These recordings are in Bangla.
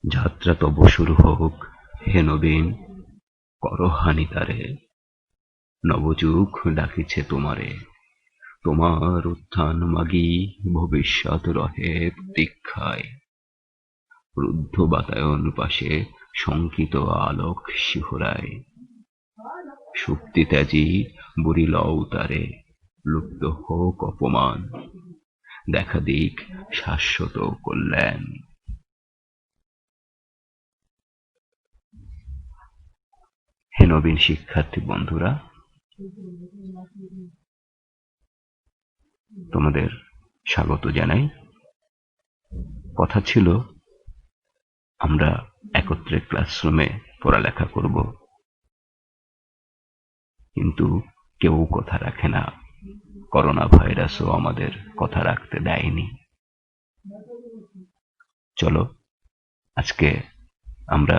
যাত্রা তব শুরু হোক, হে নবীন, করহানি তারে। নবযুগ ডাকিছে তোমারে, তোমার উত্থান মাগি ভবিষ্যৎ রহে প্রতীক্ষায়। রুদ্ধ বাতায়ন পাশে শঙ্কিত আলোক শিহরায়। সুপ্তি ত্যাজি বুড়ি লও তারে, লুপ্ত হোক অপমান, দেখা দিক শাশ্বত কল্যাণ। হে নবীন শিক্ষার্থী বন্ধুরা, তোমাদের স্বাগত জানাই। কথা ছিল আমরা একত্রে ক্লাসরুমে পড়ালেখা করব, কিন্তু কেউ কথা রাখে না। করোনা ভাইরাসও আমাদের কথা রাখতে দেয়নি। চলো আজকে আমরা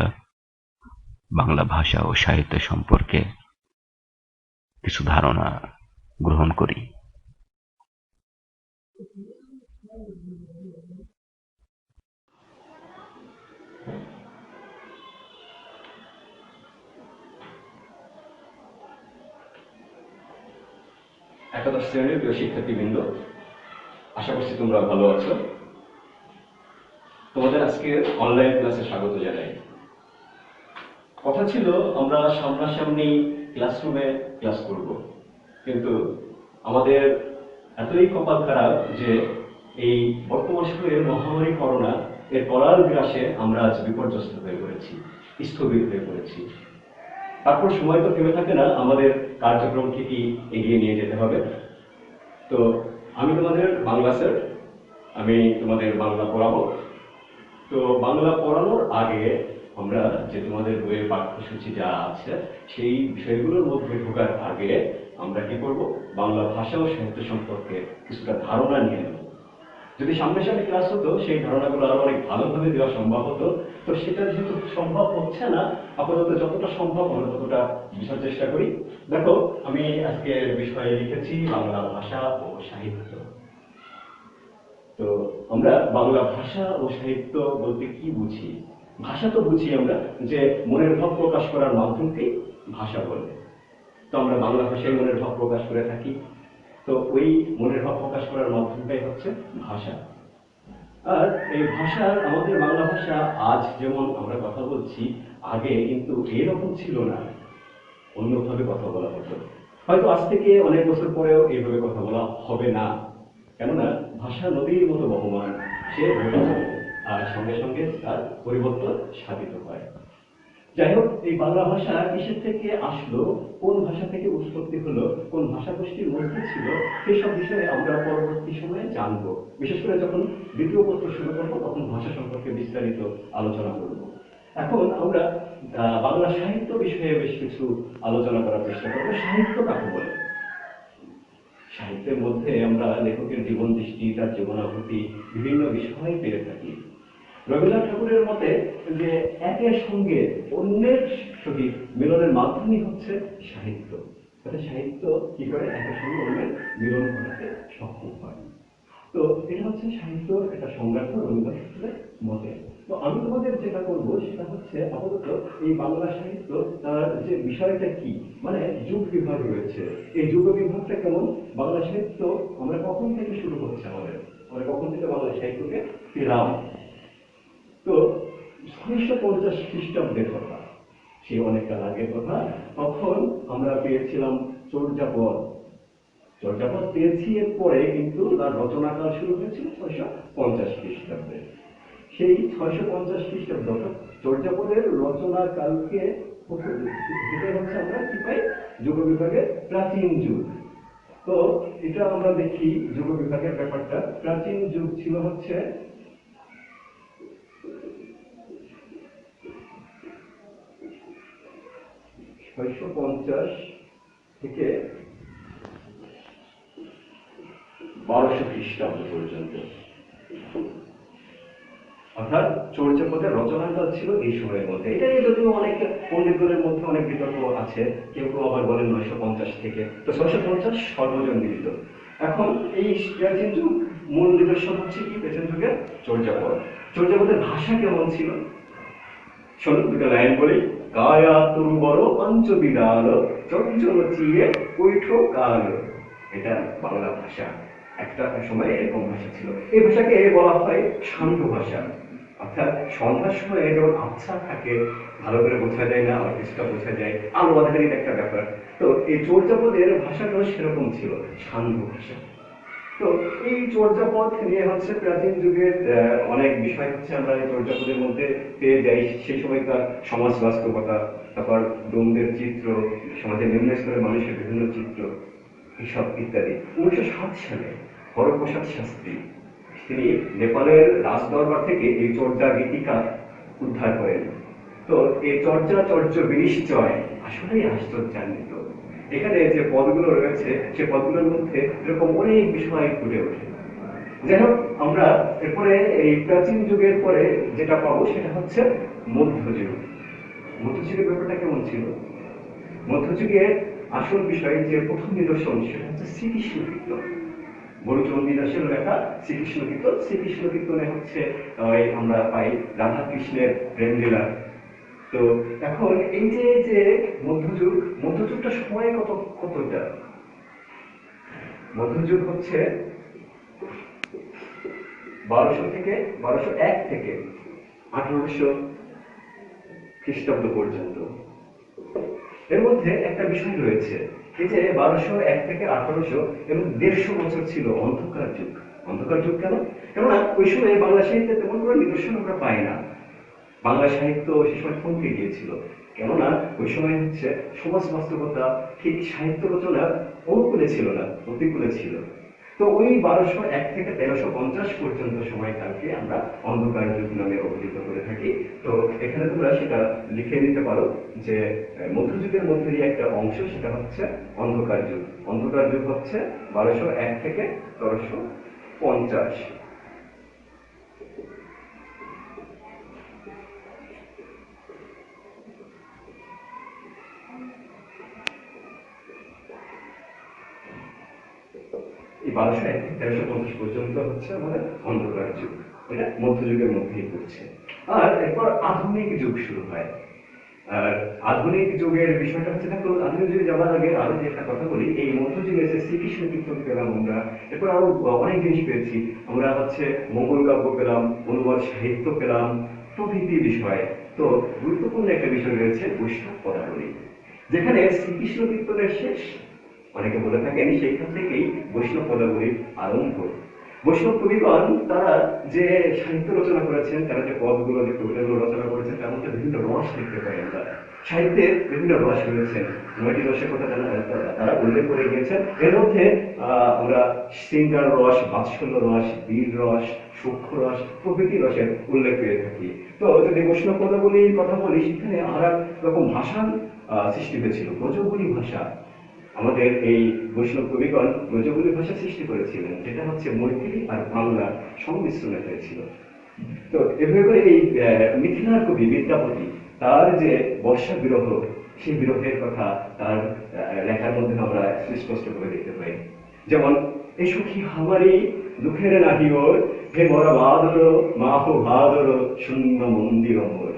বাংলা ভাষা ও সাহিত্য সম্পর্কে কিছু ধারণা গ্রহণ করি। একাদশ শ্রেণীর প্রিয় শিক্ষার্থীবৃন্দ, আশা করছি তোমরা ভালো আছো। তোমাদের আজকে অনলাইন ক্লাসে স্বাগত জানাই। কথা ছিল আমরা সামনাসামনি ক্লাসরুমে ক্লাস করব, কিন্তু আমাদের এতই কপাল খারাপ যে এই বর্তমান সময়ে মহামারী করোনা এর করাল গ্রাসে আমরা আজ বিপর্যস্ত হয়ে পড়েছি, স্থবির হয়ে পড়েছি। তারপর সময় তো থেমে থাকে না, আমাদের কার্যক্রম ঠিকই এগিয়ে নিয়ে যেতে হবে। তো আমি তোমাদের বাংলা স্যার, আমি তোমাদের বাংলা পড়াবো। তো বাংলা পড়ানোর আগে আমরা যে তোমাদের বইয়ের পাঠ্যসূচি যা আছে সেই বিষয়গুলোর মধ্যে ঢোকার আগে আমরা কি করব, বাংলা ভাষা ও সাহিত্য সম্পর্কে কিছুটা ধারণা নিয়ে নেব। যদি সামনে সামনে ক্লাস হতো সেই ধারণাগুলো আরো অনেক ভালোভাবে দেওয়া সম্ভব হতো। তো সেটা যেহেতু সম্ভব হচ্ছে না, আপাতত যতটা সম্ভব আমরা ততটা বোঝার চেষ্টা করি। দেখো, আমি আজকের বিষয়ে লিখেছি বাংলা ভাষা ও সাহিত্য। তো আমরা বাংলা ভাষা ও সাহিত্য বলতে কি বুঝি? ভাষা তো বুঝি আমরা যে মনের ভাব প্রকাশ করার মাধ্যমকেই ভাষা বলে। তো আমরা বাংলা ভাষায় মনের ভাব প্রকাশ করে থাকি। তো ওই মনের ভাব প্রকাশ করার মাধ্যমটাই হচ্ছে ভাষা। আর এই ভাষা, আমাদের বাংলা ভাষা আজ যেমন আমরা কথা বলছি, আগে কিন্তু এরকম ছিল না, অন্যভাবে কথা বলা হতো। হয়তো আজ থেকে অনেক বছর পরেও এইভাবে কথা বলা হবে না, কেননা ভাষা নদীর মতো বহমান, সে বয়ে চলে আর সঙ্গে সঙ্গে তার পরিবর্তন সাধিত হয়। যাই হোক, এই বাংলা ভাষা কিসের থেকে আসলো, কোন ভাষা থেকে উৎপত্তি হলো, কোন ভাষা গোষ্ঠীর মধ্যে ছিল, সেসব বিষয়ে আমরা পরবর্তী সময়ে জানবো। বিশেষ করে যখন দ্বিতীয় পত্র শুরু করবো তখন ভাষা সম্পর্কে বিস্তারিত আলোচনা করব। এখন আমরা বাংলা সাহিত্য বিষয়ে বেশ কিছু আলোচনা করার চেষ্টা করবো। সাহিত্য কাকে বলে? সাহিত্যের মধ্যে আমরা লেখকের জীবন দৃষ্টি, তার জীবনাভূতি, বিভিন্ন বিষয় পেয়ে থাকি। রবীন্দ্রনাথ ঠাকুরের মতে যে একের সঙ্গে অন্যের সহিত মিলনের মাধ্যমই হচ্ছে সাহিত্য। তাহলে সাহিত্য কি করে একের সঙ্গে অন্যের মিলন ঘটাতে সক্ষম হয়। তো এটা হচ্ছে সাহিত্যর একটা সংজ্ঞাটা রবীন্দ্রনাথ ঠাকুরের মতে। তো আমি তোমাদের যেটা করবো সেটা হচ্ছে আপাতত এই বাংলা সাহিত্য তার যে বিষয়টা কি, মানে যুগ বিভাগ রয়েছে, এই যুগ বিভাগটা কেমন, বাংলা সাহিত্য আমরা কখন থেকে শুরু হচ্ছে, আমরা কখন থেকে বাংলা সাহিত্যকে পেলাম। তো 650 খ্রিস্টাব্দের কথা, সে অনেকটা আগের কথা। তখন আমরা পেয়েছিলাম চর্যাপদ। চর্যাপদ পেয়েছি, এর পরে কিন্তু তার রচনাকাল শুরু হয়েছিল 650 খ্রিস্টাব্দে। সেই 650 খ্রিস্টাব্দ চর্যাপদের রচনাকালকে হচ্ছে আমরা কি পাই, যুগ বিভাগের প্রাচীন যুগ। তো এটা আমরা দেখি যুগ বিভাগের ব্যাপারটা। প্রাচীন যুগ ছিল হচ্ছে 650 থেকে 1200 খ্রিস্টাব্দ পর্যন্ত, অর্থাৎ চর্যাপদের রচনাকাল ছিল এই সময়ের মধ্যে। এটা নিয়ে যদিও অনেক পণ্ডিতদের মধ্যে অনেক বিতর্ক আছে, কেউ কেউ আবার বলেন 950 থেকে। তো 650 সর্বজনবিদিত। এখন এই প্রাচীন যুগ মূল নিদর্শন হচ্ছে কি, প্রাচীন যুগের চর্যাপদ। চর্যাপদের ভাষা কেমন ছিল? শোনো দুটো লাইন বলি। কায়া তুরুবর পঞ্চবিদাল চঞ্চল চিয়ে কৈঠ কাল। এটা বাংলা ভাষা। একটা সময় এরকম ভাষা ছিল। এই ভাষাকে বলা হয় শান্ত ভাষা। অর্থাৎ সন্ধ্যার সময় যেমন আবছা থাকে, ভালো করে বোঝা যায় না, আর কিছুটা বোঝা যায়, আলো বাধারির একটা ব্যাপার। তো এই চর্যাপদের ভাষাটাও সেরকম ছিল, শান্ত ভাষা। তো এই চর্যাপদ নিয়ে হচ্ছে প্রাচীন যুগের অনেক বিষয় হচ্ছে আমরা এই চর্যাপদের মধ্যে পেয়ে যাই। সেই সময়কার সমাজ বাস্তবতা, তারপর দ্বন্দ্বের চিত্র, সমাজের নিম্ন স্তরের মানুষের বিভিন্ন চিত্র, এসব ইত্যাদি। 1907 সালে হরপ্রসাদ শাস্ত্রী তিনি নেপালের রাজদরবার থেকে এই চর্যা গীতিকা উদ্ধার করেন। তো এই চর্যাচর্য বিনিশ্চয় আসলেই আশ্চর্যান্বিত। এখানে যে পদগুলো রয়েছে সে পদগুলোর মধ্যে এরকম অনেক বিষয় ফুটে ওঠে। যাই হোক, আমরা এরপরে এই প্রাচীন যুগের পরে যেটা পাবো সেটা হচ্ছে মধ্যযুগ। মধ্যযুগের ব্যাপারটা কেমন ছিল? মধ্যযুগে আসল বিষয় যে প্রথম নিদর্শন সেটা হচ্ছে শ্রীকৃষ্ণ কীর্তন। বড়ুচন্দ্রী দাসের লেখা শ্রীকৃষ্ণ কীর্তন। শ্রীকৃষ্ণ কীর্তনে হচ্ছে আমরা পাই রাধা কৃষ্ণের প্রেমলীলা। তো এখন এই যে যে মধ্যযুগ, মধ্যযুগটা সময় কতটা? মধ্যযুগ হচ্ছে 1200 থেকে 1201 থেকে 1800 খ্রিস্টাব্দ পর্যন্ত। এর মধ্যে একটা বিষয় রয়েছে, এই যে 1201 থেকে 1800 এবং 150 বছর ছিল অন্ধকার যুগ। অন্ধকার যুগ কেন? কেননা ওই সময় বাংলা সাহিত্যে তেমন কোনো নিদর্শন আমরা পাই না। বাংলা সাহিত্য সে সময় থমকে গিয়েছিল। কেননা ওই সময় হচ্ছে সমাজ বাস্তবতা ঠিক সাহিত্য রচনা অনুকূলে ছিল না, প্রতিকূলে ছিল। তো ওই 1201 থেকে 1350 পর্যন্ত সময়কালকে আমরা অন্ধকার যুগ নামে অভিহিত করে থাকি। তো এখানে তোমরা সেটা লিখে নিতে পারো যে মধ্যযুগের মধ্যে একটা অংশ, সেটা হচ্ছে অন্ধকার যুগ। অন্ধকার যুগ হচ্ছে 1201 থেকে 1350। এই 1201 থেকে 1350 পর্যন্ত হচ্ছে আমাদের অন্ধকার যুগ। এটা মধ্যযুগের মধ্যেই পড়ছে। আর এরপর আধুনিক যুগ শুরু হয়। আর আধুনিক যুগের বিষয়টা হচ্ছে, দেখো আধুনিক যুগে যাওয়ার আগে আরো যে একটা কথা বলি, এই মধ্যযুগে যে শ্রীকৃষ্ণ কীর্তন পেলাম আমরা, এরপর আরো অনেক জিনিস পেয়েছি। আমরা হচ্ছে মঙ্গল কাব্য পেলাম, অনুবাদ সাহিত্য পেলাম, প্রভৃতি বিষয়। তো গুরুত্বপূর্ণ একটা বিষয় রয়েছে বৈষ্ণব পদাবলী, যেখানে শ্রীকৃষ্ণ কীর্তনের শেষ, অনেকে বলে থাকেন সেইখান থেকেই বৈষ্ণব পদাবলীর আরম্ভ। বৈষ্ণব কবিগণ তারা যে সাহিত্য রচনা করেছেন, তারা যে পদগুলো, যে কবিতাগুলো রচনা করেছেন, তার মধ্যে বিভিন্ন রস দেখতে পাই আমরা। সাহিত্যের বিভিন্ন রস রয়েছেন, 9টি রসের কথা তারা উল্লেখ করে গিয়েছেন। এর মধ্যে আমরা শৃঙ্গার রস, বাৎসল্য রস, বীর রস, সূক্ষ্ম রস প্রভৃতি রসের উল্লেখ পেয়ে থাকি। তো যদি বৈষ্ণব পদাবলীর কথা বলি, সেখানে আর এক রকম ভাষার সৃষ্টি হয়েছিল, ব্রজবুলি ভাষা। আমাদের এই বৈষ্ণব কবিগণ ব্রজবুলি ভাষা সৃষ্টি করেছিলেন, যেটা হচ্ছে মৈথিলি আর বাংলা সংমিশ্রণে হয়েছিল। তো এভাবে করে এই মিথিলার কবি বিদ্যাপতি, তার যে বর্ষা বিরহ, সেই বিরহের কথা তার লেখার মধ্যে আমরা সুস্পষ্ট করে দেখতে পাই। যেমন এই সুখী হামারি দুঃখের নাহিওর, হে মরা বাদর মাহ ভাদর শূন্য মন্দির অমর।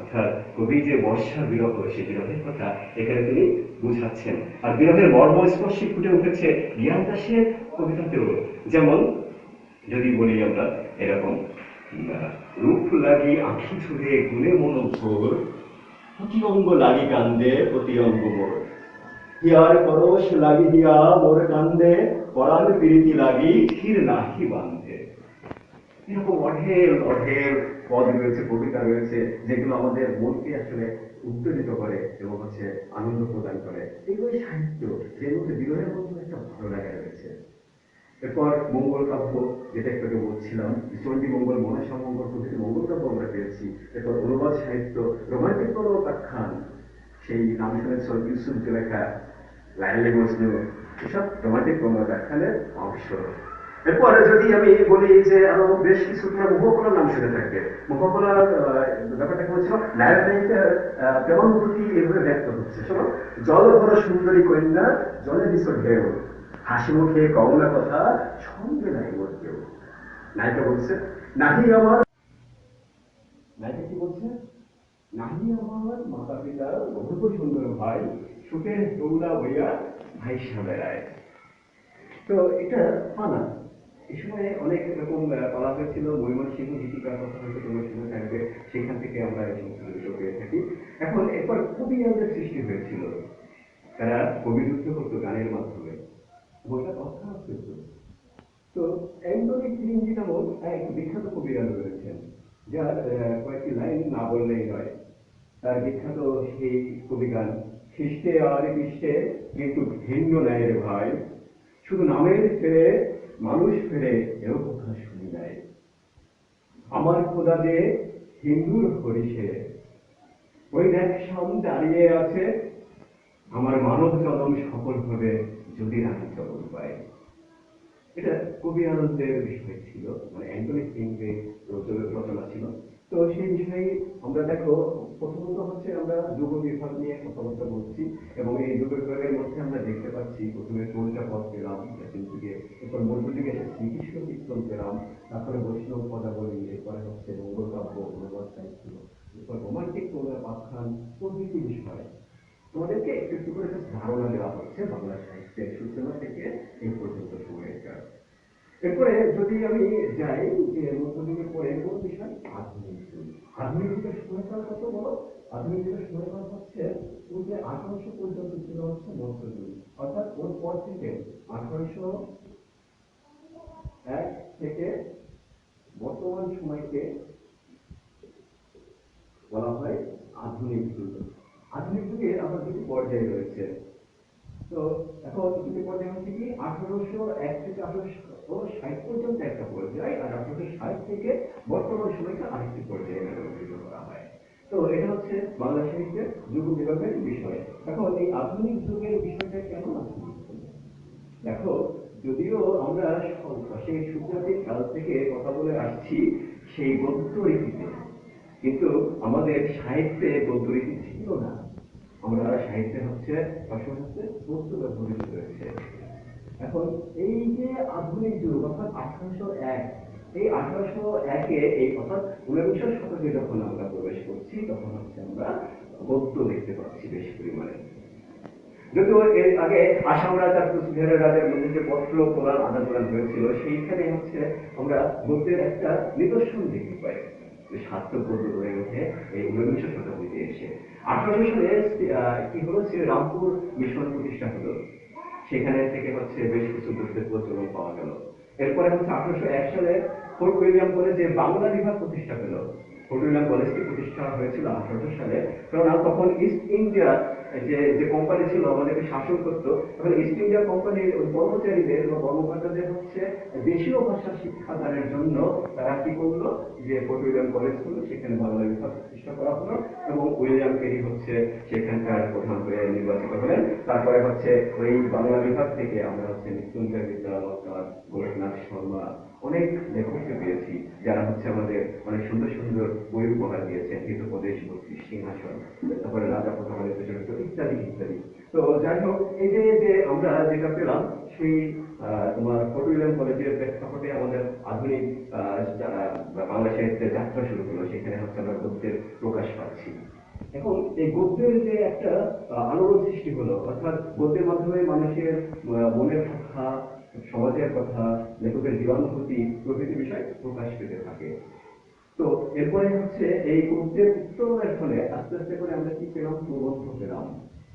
অর্থাৎ কবি যে বর্ষা বিরহ, সেই বিরহের কথা এখানে তিনি বুঝাচ্ছেন। আর বিরহের মর্মস্পর্শী ফুটে উঠেছে জ্ঞান দাসের কবিতাতেও। যেমন যদি বলি আমরা এরকম, রূপ লাগি আঁখি ছুড়ে গুণে মনোভোর, প্রতি অঙ্গ লাগি কান্দে প্রতি অঙ্গ মোর, হিয়ার পরশ লাগি হিয়া মোর কান্দে, পরাণ প্রীতি লাগি ক্ষীর নাহি বান্ধে। এরকম অঢের অঢের পদ রয়েছে, কবিতা রয়েছে, যেগুলো আমাদের মনকে আসলে উত্তেজিত করে এবং হচ্ছে আনন্দ প্রদান করে। এগুলোই সাহিত্য, এর মধ্যে বিরহের মধ্যে একটা ভালো লাগা রয়েছে। এরপর মঙ্গল কাব্য, যেটা একটু বলছিলাম, চণ্ডী মঙ্গল, মনসা মঙ্গল প্রভৃতি মঙ্গল কাব্য আমরা পেয়েছি। এরপর অনুবাদ সাহিত্য, রোমান্টিক প্রত্যাখ্যান, সেই নাম শুনেছ ইউসুফ জুলেখা, লায়লা মজনু, এসব রোমান্টিক প্রত্যাখ্যানের অংশ। এরপরে যদি আমি বলি যে আরো বেশ কিছু মোহকলার নাম শুনে থাকবে। মোহকলার ব্যাপারটা কেমন ছিল? নায়ক নায়িকার প্রেমানুভূতি এভাবে ব্যক্ত হচ্ছে। শোনো, জল ভরা সুন্দরী কন্যা, জলে দিছ ঢেউ, হাসি মুখে কমলা কথা, সঙ্গে নাই মোর কেউ। নায়িকা বলছে, নাহি আমার, নায়িকা কি বলছে? নাহি আমার মাতা পিতার বহু সুন্দর ভাই সুখের দৌলা বইয়া ভাই বেড়ায়। তো এটা পানা এই সময় অনেক রকম বলা হয়েছিল। ময়মনসিংহ গীতিকার কথা হয়তো তোমরা শুনে থাকবে, সেখান থেকে আমরা এই সমস্ত বিষয় পেয়ে থাকি। এখন এরপর কবিয়ালদের সৃষ্টি হয়েছিল, তারা কবিযুক্ত করতো গানের মাধ্যমে, বইটা অর্থাৎ হইত। তো অ্যান্টনি ফিরিঙ্গি নামক এক বিখ্যাত কবিয়াল রয়েছেন, যার কয়েকটি লাইন না বললেই নয়। তার বিখ্যাত সেই কবিগান, খ্রিস্টে আর খ্রিস্টে কিন্তু ভিন্ন ন্যায় রে ভাই, শুধু নামের ফেরে মানুষ ফেরে এও কথা শুনি নাই। আমার খোদা যে হিন্দুর হরিষে, ওই দেখ সামনে দাঁড়িয়ে আছে, আমার মানব জনম সফল হবে যদি আমি চলন পাই। এটা কবিয়ালদের বিষয় ছিল, মানে অ্যান্টনি ফিরিঙ্গির রচনা ছিল। তো সেই বিষয়ে আমরা দেখো, প্রথমত হচ্ছে আমরা যুগ বিভাগ নিয়ে কথাবার্তা বলছি, এবং এই যুগ বিভাগের মধ্যে আমরা দেখতে পাচ্ছি প্রথমে চৌরিটা পদ পেলাম, এরপর মধ্যযুগে শ্রীকৃষ্ণ কীর্তন পেলাম, তারপরে বৈষ্ণব পদাবলী, এরপরে হচ্ছে মঙ্গলকাব্য, অনুবাদ সাহিত্য, এরপর রোমান্টিক আখ্যান প্রভৃতি বিষয় তোমাদেরকে একটু একটু করে ধারণা দেওয়া হচ্ছে বাংলা সাহিত্যের সূচনা থেকে এই পর্যন্ত সময়কার। এরপরে যদি আমি যাই যে মধ্যযুগের পরে কোন বিষয়, আধুনিক যুগ। আধুনিক যুগের সময়কাল কত বলো? আধুনিক যুগের সময়কাল হচ্ছে 1800 পর্যন্ত ছিল হচ্ছে মধ্যযুগ, অর্থাৎ ওর পর থেকে 1801 থেকে বর্তমান সময়কে বলা হয় আধুনিক যুগ। আধুনিক যুগে আবার দুটি পর্যায় রয়েছে। তো এখন দুটি পর্যায় হচ্ছে কি, 1801 থেকে 1860 পর্যন্ত একটা পর্যায়, আর 1860 থেকে বর্তমান সময়কে আরেকটি পর্যায়ে বিভক্ত করা হয়। তো এটা হচ্ছে বাংলা সাহিত্যের যুগ বিভাগের বিষয়। এখন এই আধুনিক যুগের বিষয়টা কেন আধুনিক? দেখো, যদিও আমরা সেই সুপ্রাচীন কাল থেকে কথা বলে আসছি সেই গদ্য রীতিতে, কিন্তু আমাদের সাহিত্যে গদ্য রীতি ছিল না। আমরা সাহিত্যে হচ্ছে সবসময় হচ্ছে বস্ত ব্যবহৃত হয়েছে। এখন এই যে আধুনিক যুগ অর্থাৎ 1801, এই 1801-এ এই অর্থাৎ 19 শতকে যখন আমরা প্রবেশ করছি, তখন হচ্ছে আমরা গদ্য দেখতে পাচ্ছি বেশি পরিমাণে। যদিও এর আগে আসাম রাজা কুচবিহারের রাজার মধ্যে যে পত্র প্রদান আদান প্রদান হয়েছিল, সেইখানে হচ্ছে আমরা গদ্যের একটা নিদর্শন দেখতে পাই। সার্থক গদ্য গড়ে ওঠে এই 19 শতাব্দীতে এসে। 1800 সালে কি হলো, শ্রীরামপুর মিশন প্রতিষ্ঠা হলো, সেখানে থেকে হচ্ছে বেশ কিছু গদ্যের প্রচলন পাওয়া গেল। এরপরে হচ্ছে 1801 সালে ফোর্ট উইলিয়াম কলেজে বাংলা বিভাগ প্রতিষ্ঠা পেল। ফোর্ট উইলিয়াম কলেজটি প্রতিষ্ঠা হয়েছিল 1800 সালে, কারণ তখন ইস্ট ইন্ডিয়া যে কোম্পানি ছিল আমাদেরকে শাসন করতো, তখন ইস্ট ইন্ডিয়া কোম্পানির কর্মচারীদের বা কর্মকর্তাদের হচ্ছে দেশীয় ভাষা শিক্ষাদানের জন্য তারা কি করলো, যে ফোর্ট উইলিয়াম কলেজ হলো, সেখানে বাংলা বিভাগ প্রতিষ্ঠা করা হলো, এবং উইলিয়াম কেরি হচ্ছে সেখানকার প্রধান হয়ে নির্বাচিত হলেন। তারপরে হচ্ছে ওই বাংলা বিভাগ থেকে আমরা হচ্ছে মৃত্যুঞ্জয় বিদ্যালয়, গোরখনাথ শর্মা, অনেক লেখককে পেয়েছি যারা হচ্ছে আমাদের অনেক সুন্দর সুন্দর বই উপহার দিয়েছেন, হিতোপদেশ, বত্রিশ সিংহাসন, তারপরে রাজা প্রথমের প্রচলিত ইত্যাদি ইত্যাদি। তো যাই হোক, এই যে আমরা যেটা পেলাম, সেই তোমার ফোর্ট উইলিয়াম কলেজের প্রেক্ষাপটে আমাদের আধুনিক বাংলা সাহিত্যের যাত্রা শুরু হলো। সেখানে হচ্ছে আমরা গদ্যের প্রকাশ পাচ্ছি। এখন এই গদ্যের যে একটা আলোড়ন সৃষ্টি হলো, অর্থাৎ গদ্যের মাধ্যমে মানুষের মনের কথা, সমাজের কথা, লেখকের জীবনানুভূতি প্রভৃতি বিষয় প্রকাশ পেতে থাকে। তো এরপরে হচ্ছে এই গদ্যের উত্তরণের ফলে আস্তে আস্তে করে আমরা কি পেলাম, প্রবন্ধ পেলাম,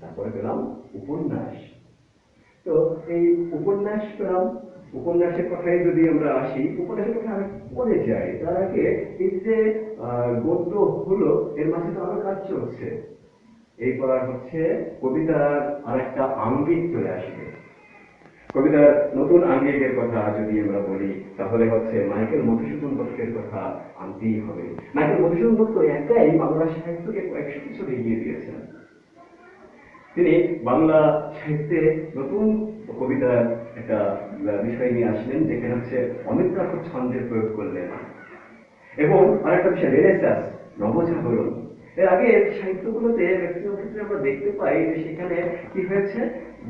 তারপরে পেলাম উপন্যাস। তো এই উপন্যাস পেলাম। উপন্যাসের কথায় যদি আমরা আসি, উপন্যাসের কথা আমি পরে যাই, তার আগে এই যে গদ্য হলো, এর মাঝে তো আরো কাজ চলছে। এরপর হচ্ছে কবিতার আর একটা আঙ্গিক চলে আসবে। কবিতার নতুন আঙ্গিকের কথা যদি আমরা বলি, তাহলে হচ্ছে মাইকেল মধুসূদন দত্তের কথা আনতেই হবে। মাইকেল মধুসূদন দত্ত একাই বাংলা সাহিত্যকে 100 বছর এগিয়ে দিয়েছেন। তিনি বাংলা সাহিত্যে নতুন কবিতার একটা বিষয় নিয়ে আসলেন, যেখানে হচ্ছে অনেক রকম ছন্দের প্রয়োগ করলেন, এবং আরেকটা বিষয় রেনেসাঁস, নবজাগরণ। এর আগে সাহিত্যগুলোতে ম্যাক্সিমাম ক্ষেত্রে আমরা দেখতে পাই যে সেখানে কি হয়েছে,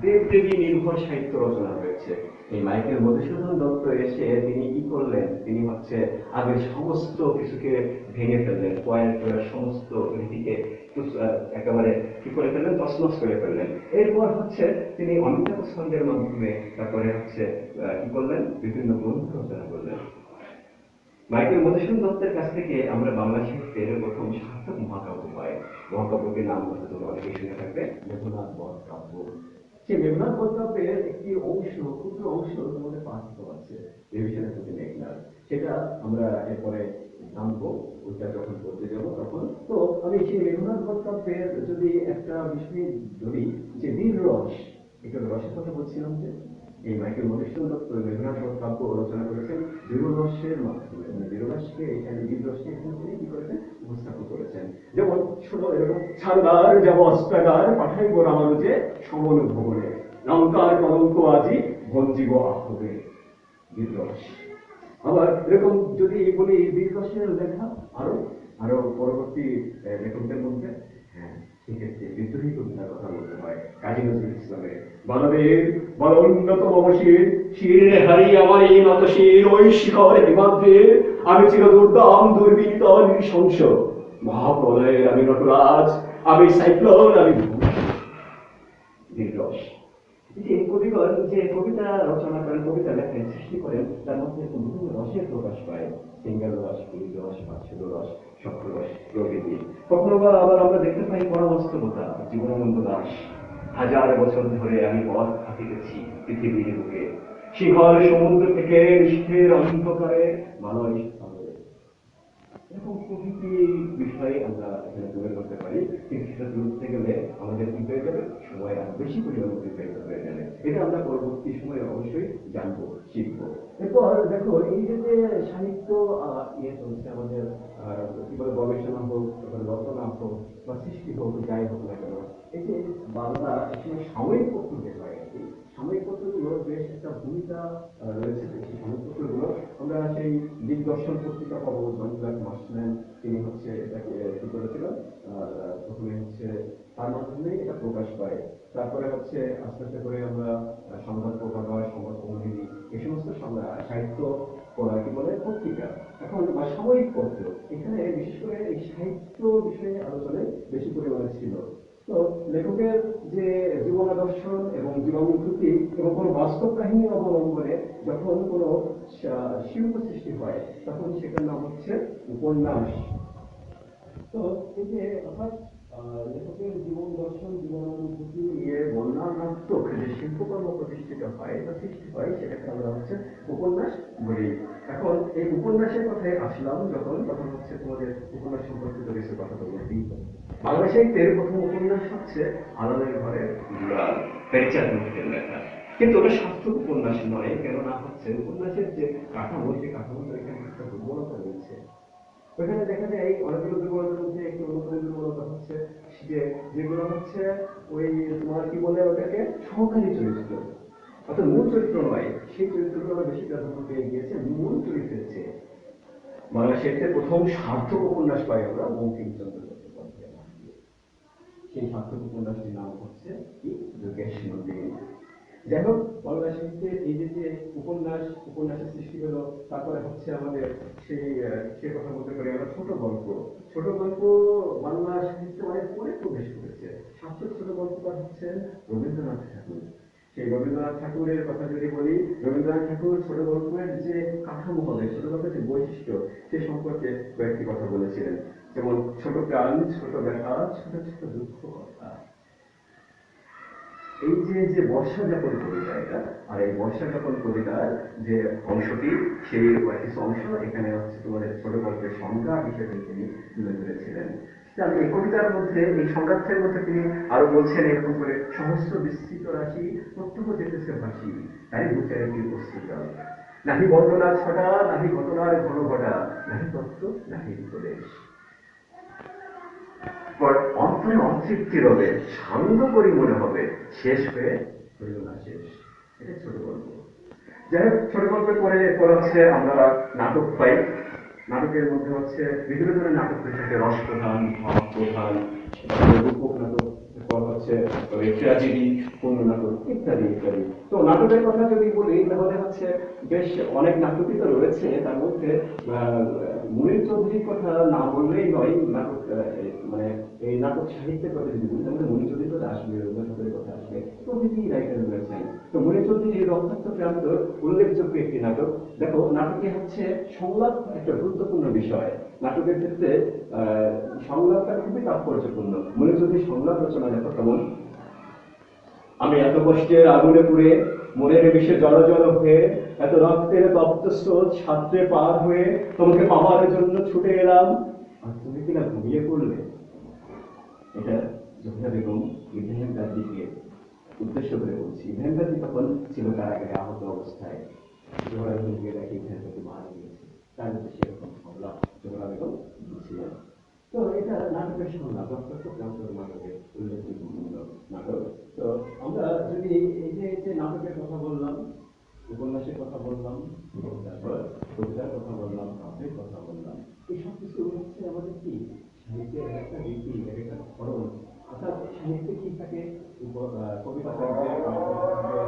দেবদেবী নির্ভর সাহিত্য রচনা হয়েছে। এই মাইকেল মধুসূদন দত্ত এসে তিনি কি করলেন, তিনি হচ্ছে আগের সমস্ত কিছুকে ভেঙে ফেললেন, পয়েন্ট সমস্ত রীতিকে একেবারে কি করে ফেললেন, তছনছ করে ফেললেন। এরপর হচ্ছে তিনি অমিতাভ ছন্দের মাধ্যমে তারপরে হচ্ছে কি করলেন, বিভিন্ন গ্রন্থ রচনা করলেন। মাইকেল মধুসূদন দত্তের কাছ থেকে আমরা বাংলা সাহিত্যের প্রথম সার্থক মহাকাব্য পাই। মহাকাব্যটির নাম হয়তো তোমরা অনেকেই শুনে থাকবে, মেঘনাদ বধ কাব্য। সেই মেঘনাদ বধ কাব্যের একটি অংশ, ক্ষুদ্র অংশ তোমাদের পাঠিত আছে, রিভিশনের প্রতি মেঘনাদ। সেটা আমরা এরপরে জানবো, ওইটা যখন করতে যাবো তখন। তো আমি সেই মেঘনাদ বধ কাব্যের যদি একটা বিষয় ধরি, যে বীর রস, এটা রসের কথা বলছিলাম, যে এই মাইকেল মধুসূদন দত্ত মেঘনাদ বধ কাব্য রচনা করেছেন বীররসের মাধ্যমে। বীররসকে এখানে, বীররসকে এখানে তিনি কি করেছেন, উপস্থাপন করেছেন। যেমন শোনো এরকম, ছাড়দার যাব অস্ত্রাগার পাঠাইব রামানুজে সমন ভবনে, লঙ্কার কলঙ্ক আজি ভঞ্জিব আহবে, বীররস। আবার এরকম যদি বলি বীররসের লেখা আরো আরো পরবর্তী লেখকদের মধ্যে, হ্যাঁ সেক্ষেত্রে বিদ্রোহী কবিতার কথা বলতে হয় কাজী নজরুল ইসলামের। বলবীর বল উন্নত মমশির, শির হারি আমার এই নত শির, ওই শিখর হিমাদ্রির আমি চির দুর্দম দুর্বিনীত নৃশংস, মহাপ্রলয়ের আমি নটরাজ, আমি সাইক্লোন, আমি বীররস। যে কবিগণ যে কবিতা রচনা করেন, কবিতা লেখেন, সৃষ্টি করেন, তার মধ্যে বিভিন্ন রসের প্রকাশ পায়, সিঙ্গার রস, পুরী রস, পাচ্ছদ রস, সক্ষ রস প্রভৃতি। কখনো বা আবার আমরা দেখতে পাই পরামস্তকতা, জীবনানন্দ দাশ, হাজার বছর ধরে আমি পথ হাঁটিতেছি পৃথিবীর বুকে, শিখর সমুদ্র থেকে নিষ্ঠের অন্ধকারে মালয় সাগরে। এরকম প্রভৃতি বিষয়ে আমরা এখানে তুলে ধরতে পারি, কিন্তু সেটা তুলতে গেলে আমাদের কি হয়ে যাবে, সময় আর বেশি পরিমাণ অতিবাহিত হয়ে যাবে। এটা আমরা পরবর্তী সময়ে অবশ্যই জানবো, শিখবো। এরপর দেখো, এই যে সাহিত্য ইয়ে চলছে আমাদের, কি বলে, গবেষণা হোক, রচনা হোক বা সৃষ্টি হোক, যাই হোক না কেন, এই যে বাংলা এখানে সাময়িক পত্র বের হয় আর কি, সাময়িক পত্রগুলো বেশ একটা ভূমিকা রয়েছে। সেই সাময়িক পত্রগুলো আমরা সেই দিগদর্শন পত্রিকা পাবো, জনজাত মাসম্যান তিনি হচ্ছে এটাকে কি করেছিলেন, প্রথমে হচ্ছে তার মাধ্যমে এটা প্রকাশ পায়। তারপরে হচ্ছে আস্তে আস্তে করে আমরা সংবাদ প্রকাশ, সংবাদ কৌমুদিনী, এই সমস্ত সাহিত্য কি বলে পত্রিকা এখন বা সাময়িক পত্র, এখানে বিশেষ করে এই সাহিত্য বিষয়ে আলোচনায় বেশি পরিমাণে ছিল। তো লেখকের যে জীবনাদর্শন এবং জীবনানুভূতি এবং কোনো বাস্তব কাহিনী অবলম্বনে যখন কোনো শিল্প সৃষ্টি হয়, তখন সেটার নাম হচ্ছে উপন্যাস। তো এই যে অর্থাৎ লেখকের জীবন দর্শন, জীবনানুভূতি নিয়ে বর্ণনাত্মক যে শিল্পকর্ম প্রতিষ্ঠিত হয় বা সৃষ্টি হয়, সেটাকে আমরা হচ্ছে উপন্যাস বলি। এখন এই উপন্যাসের কথায় আসলাম যখন, তখন হচ্ছে তোমাদের উপন্যাস সম্পর্কিত কিছু কথা তো বলতেই হবে। বাংলা সাহিত্যের প্রথম উপন্যাস হচ্ছে আলালের ঘরের দুলাল, পেরিচাঁদ গুপ্তের লেখা। কিন্তু ওটা সার্থক উপন্যাস নয়, কেননা হচ্ছে উপন্যাসের যে কাঠামো, সেই কাঠামোটা এখানে একটা দুর্বলতা রয়েছে। ওইখানে দেখা যায় অনেকগুলো দুর্বলতার মধ্যে একটি অন্যতম দুর্বলতা হচ্ছে যে যেগুলো হচ্ছে ওই তোমার কি বলে ওটাকে, সহকারী চরিত্র, অর্থাৎ মূল চরিত্র নয়, সেই চরিত্রগুলো বেশি প্রাধান্য পেয়ে গিয়েছে মূল চরিত্রের চেয়ে। বাংলা সাহিত্যের প্রথম সার্থক উপন্যাস পাই আমরা বঙ্কিমচন্দ্র চট্টোপাধ্যায়। সেই সার্থক উপন্যাসটির নাম হচ্ছে কি, যোগেশ নন্দিনী। যাই হোক, বাংলা সাহিত্যের এই যে উপন্যাসের সৃষ্টি হলো, তারপরে হচ্ছে আমাদের সে কথা বলতে পারি আমরা ছোট গল্প। ছোট গল্প বাংলা সাহিত্য অনেক পরে প্রবেশ করেছে। সার্থক ছোট গল্পকার হচ্ছেন রবীন্দ্রনাথ ঠাকুর। সেই রবীন্দ্রনাথ ঠাকুরের কথা যদি বলি, রবীন্দ্রনাথ ঠাকুর ছোট গল্পের যে কাঠামো হবে, ছোট গল্পের যে বৈশিষ্ট্য, সে সম্পর্কে কয়েকটি কথা বলেছিলেন। যেমন ছোট প্রাণ, ছোট ব্যথা, ছোট ছোট দুঃখ কথা। এই যে বর্ষা যাপন কবিতা এটা, আর এই বর্ষা যাপন কবিতার যে অংশটি, সেই কিছু অংশ এখানে হচ্ছে তোমাদের ছোট গল্পের সংজ্ঞা হিসেবে তিনি তুলে ধরেছিলেন। এই কবিতার মধ্যে, এই সংজ্ঞার্থের মধ্যে তিনি আরো বলছেন এরকম করে, সহস্র বিস্তৃত রাশি প্রত্যহ যেতেছে ভাসি, তাই বুঝে কি উপস্থিত নাহি বর্ণনার ছটা, নাহি ঘটনার ঘন ঘটা, নাহি তত্ত্ব, নাহি উপদেশ। অন্তরে অতৃপ্তি রবে, সাঙ্গ করি মনে হবে, শেষ হয়ে হইল না শেষ। এটা ছোট গল্প। যাই হোক, ছোট গল্পের পরে হচ্ছে আমরা নাটক পাই। নাটকের মধ্যে হচ্ছে বিভিন্ন ধরনের নাটক হয়ে থাকে, রস প্রধান, ভাব প্রধান, রূপক নাটক, তারপর হচ্ছে ওই ট্র্যাজেডি, পূর্ণ নাটক ইত্যাদি ইত্যাদি। তো নাটকের কথা যদি বলি তাহলে হচ্ছে বেশ অনেক নাটকই তো রয়েছে, তার মধ্যে মুনীর চৌধুরীর কথা না বললেই নয়। নাটক মানে এই নাটক সাহিত্যের কথা যদি বলি তাহলে মুনীর চৌধুরীর কথা আসবে, রবীন্দ্রনাথের কথা আসবে, প্রভৃতি রাইটার রয়েছেন। তো মুনীর চৌধুরীর রক্তাক্ত প্রান্ত উল্লেখযোগ্য একটি নাটক। দেখো, নাটকে হচ্ছে সংলাপ একটা গুরুত্বপূর্ণ বিষয়। নাটকের ক্ষেত্রে সংলাপটা খুবই তাৎপর্যপূর্ণ। মুনীর চৌধুরীর সংলাপ রচনা দেখো কেমন: আমি এত কষ্টের আগুনে পুড়ে, মনের বিষে জল জল হয়ে, এত রক্তের তপ্ত স্রোত সাঁতরে পার হয়ে তোমাকে পাওয়ার জন্য ছুটে এলাম, আর তুমি কিনা ঘুমিয়ে পড়লে। এটা জহিরা বেগম ইব্রাহিম গাজীকে উদ্দেশ্য করে বলছি। ইব্রাহিম গাজী তখন ছিল কারাগারে আহত অবস্থায়। জোহরা বেগমকে দেখে ইব্রাহিম গাজী মারা গিয়েছে, তার উদ্দেশ্যে এরকম সংলাপ জোহরা বেগম দিচ্ছিলেন। তো এটা নাটকের সংলাপ, রক্তাক্ত প্রান্তর নাটকের উল্লেখযোগ্য নাটক। তো আমরা যদি এই যে নাটকের কথা বললাম, উপন্যাসের কথা বললাম, তারপর কবিতার কথা বললাম, কাব্যের কথা বললাম, এই সব কিছু হচ্ছে আমাদের কি সাহিত্যের একটা রীতি, একটা ধরন। অর্থাৎ সাহিত্যে কি থাকে, কবিতা থাকবে, কাব্য থাকবে,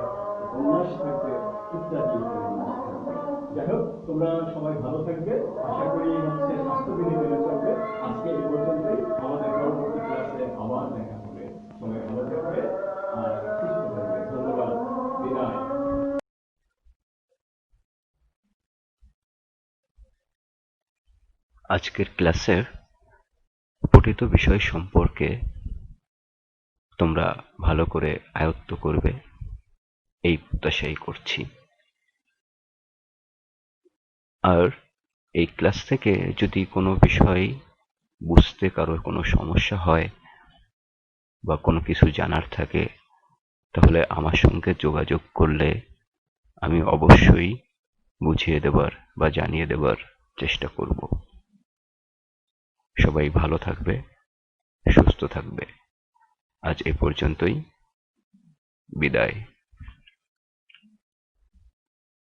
উপন্যাস থাকবে, ইত্যাদি ইত্যাদি জিনিস থাকবে। যাই হোক, তোমরা সবাই ভালো থাকবে, আশা করি হচ্ছে স্বাস্থ্যবিধি মেনে চলবে। আজকে এই পর্যন্তই, আমাদের পরবর্তী ক্লাসে আবার দেখা হবে। সবাই ভালো থাকবে আর সুস্থ থাকবে। ধন্যবাদ, বিদায়। আজকের ক্লাসের পঠিত বিষয় সম্পর্কে তোমরা ভালো করে আয়ত্ত করবে এই প্রত্যাশাই করছি। আর এই ক্লাস থেকে যদি কোনো বিষয় বুঝতে কারোর কোনো সমস্যা হয় বা কোনো কিছু জানার থাকে, তাহলে আমার সঙ্গে যোগাযোগ করলে আমি অবশ্যই বুঝিয়ে দেবার বা জানিয়ে দেবার চেষ্টা করব। সবাই ভালো থাকবে, সুস্থ থাকবে। আজ এ পর্যন্তই, বিদায়।